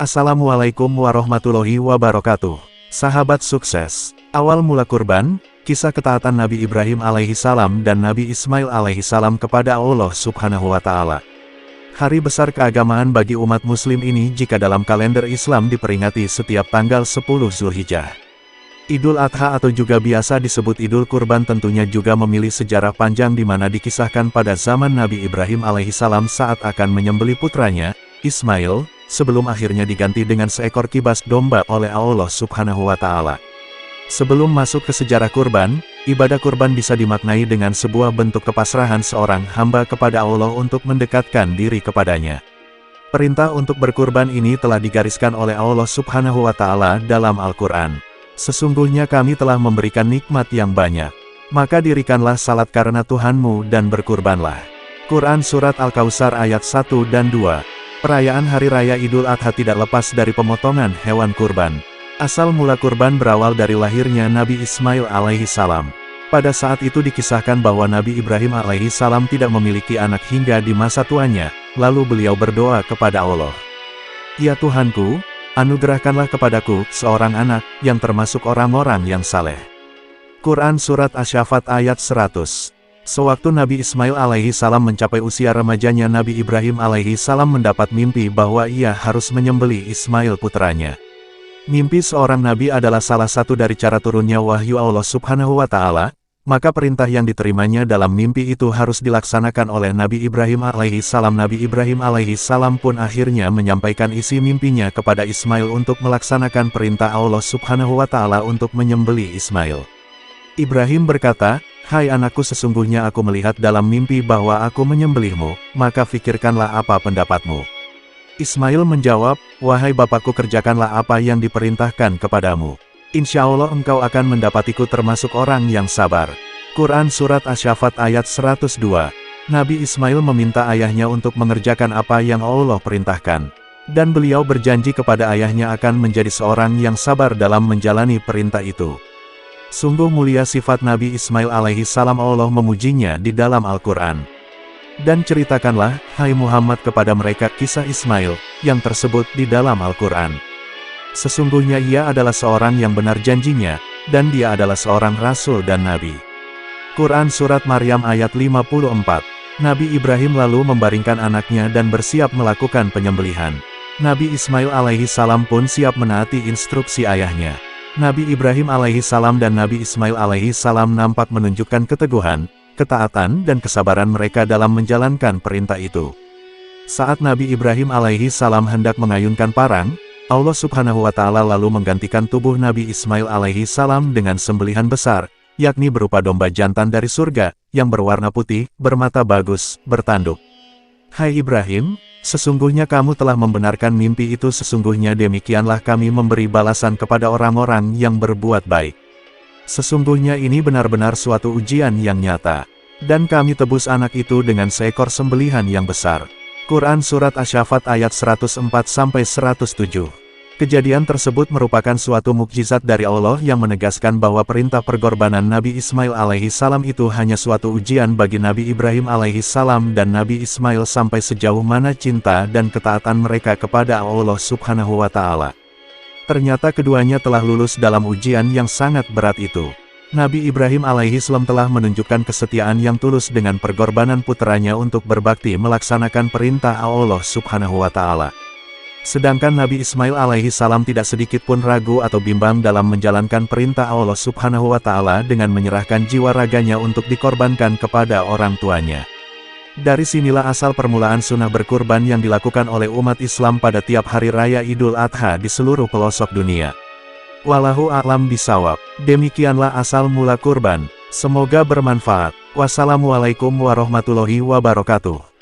Assalamualaikum warahmatullahi wabarakatuh. Sahabat sukses, awal mula kurban, kisah ketaatan Nabi Ibrahim alaihissalam dan Nabi Ismail alaihissalam kepada Allah subhanahu wa ta'ala. Hari besar keagamaan bagi umat muslim ini jika dalam kalender Islam diperingati setiap tanggal 10 Zulhijjah. Idul Adha atau juga biasa disebut Idul Kurban tentunya juga memiliki sejarah panjang di mana dikisahkan pada zaman Nabi Ibrahim alaihissalam saat akan menyembelih putranya, Ismail, sebelum akhirnya diganti dengan seekor kibas domba oleh Allah subhanahu wa ta'ala. Sebelum masuk ke sejarah kurban, ibadah kurban bisa dimaknai dengan sebuah bentuk kepasrahan seorang hamba kepada Allah untuk mendekatkan diri kepadanya. Perintah untuk berkurban ini telah digariskan oleh Allah subhanahu wa ta'ala dalam Al-Quran. Sesungguhnya kami telah memberikan nikmat yang banyak. Maka dirikanlah salat karena Tuhanmu dan berkurbanlah. Quran Surat Al-Kautsar ayat 1 dan 2. Perayaan Hari Raya Idul Adha tidak lepas dari pemotongan hewan kurban. Asal mula kurban berawal dari lahirnya Nabi Ismail alaihissalam. Pada saat itu dikisahkan bahwa Nabi Ibrahim alaihissalam tidak memiliki anak hingga di masa tuanya, lalu beliau berdoa kepada Allah. Ya Tuhanku, anugerahkanlah kepadaku seorang anak yang termasuk orang-orang yang saleh. Quran Surat Asy-Syaffat ayat 100. Sewaktu Nabi Ismail alaihissalam mencapai usia remajanya, Nabi Ibrahim alaihissalam mendapat mimpi bahwa ia harus menyembelih Ismail putranya. Mimpi seorang nabi adalah salah satu dari cara turunnya wahyu Allah subhanahu wa ta'ala, maka perintah yang diterimanya dalam mimpi itu harus dilaksanakan oleh Nabi Ibrahim alaihissalam. Nabi Ibrahim alaihissalam pun akhirnya menyampaikan isi mimpinya kepada Ismail untuk melaksanakan perintah Allah subhanahu wa ta'ala untuk menyembelih Ismail. Ibrahim berkata, "Hai anakku, sesungguhnya aku melihat dalam mimpi bahwa aku menyembelihmu, maka fikirkanlah apa pendapatmu." Ismail menjawab, "Wahai bapakku, kerjakanlah apa yang diperintahkan kepadamu. Insya Allah engkau akan mendapatiku termasuk orang yang sabar." Quran Surat Asy-Syaffat ayat 102. Nabi Ismail meminta ayahnya untuk mengerjakan apa yang Allah perintahkan. Dan beliau berjanji kepada ayahnya akan menjadi seorang yang sabar dalam menjalani perintah itu. Sungguh mulia sifat Nabi Ismail alaihissalam, Allah memujinya di dalam Al-Quran. Dan ceritakanlah, hai Muhammad, kepada mereka kisah Ismail, yang tersebut di dalam Al-Quran. Sesungguhnya ia adalah seorang yang benar janjinya, dan dia adalah seorang Rasul dan Nabi. Quran Surat Maryam ayat 54. Nabi Ibrahim lalu membaringkan anaknya dan bersiap melakukan penyembelihan. Nabi Ismail alaihissalam pun siap menaati instruksi ayahnya. Nabi Ibrahim alaihissalam dan Nabi Ismail alaihissalam nampak menunjukkan keteguhan, ketaatan dan kesabaran mereka dalam menjalankan perintah itu. Saat Nabi Ibrahim alaihissalam hendak mengayunkan parang, Allah subhanahu wa ta'ala lalu menggantikan tubuh Nabi Ismail alaihissalam dengan sembelihan besar, yakni berupa domba jantan dari surga, yang berwarna putih, bermata bagus, bertanduk. Hai Ibrahim, sesungguhnya kamu telah membenarkan mimpi itu, sesungguhnya demikianlah kami memberi balasan kepada orang-orang yang berbuat baik. Sesungguhnya ini benar-benar suatu ujian yang nyata. Dan kami tebus anak itu dengan seekor sembelihan yang besar. Quran Surat Asy-Syaffat ayat 104-107. Kejadian tersebut merupakan suatu mukjizat dari Allah yang menegaskan bahwa perintah perkorbanan Nabi Ismail alaihissalam itu hanya suatu ujian bagi Nabi Ibrahim alaihissalam dan Nabi Ismail sampai sejauh mana cinta dan ketaatan mereka kepada Allah subhanahu wa ta'ala. Ternyata keduanya telah lulus dalam ujian yang sangat berat itu. Nabi Ibrahim alaihissalam telah menunjukkan kesetiaan yang tulus dengan perkorbanan putranya untuk berbakti melaksanakan perintah Allah subhanahu wa ta'ala. Sedangkan Nabi Ismail alaihissalam tidak sedikit pun ragu atau bimbang dalam menjalankan perintah Allah subhanahu wa ta'ala dengan menyerahkan jiwa raganya untuk dikorbankan kepada orang tuanya. Dari sinilah asal permulaan sunnah berkurban yang dilakukan oleh umat Islam pada tiap hari raya Idul Adha di seluruh pelosok dunia. Wallahu a'lam bishawab. Demikianlah asal mula kurban. Semoga bermanfaat. Wassalamualaikum warahmatullahi wabarakatuh.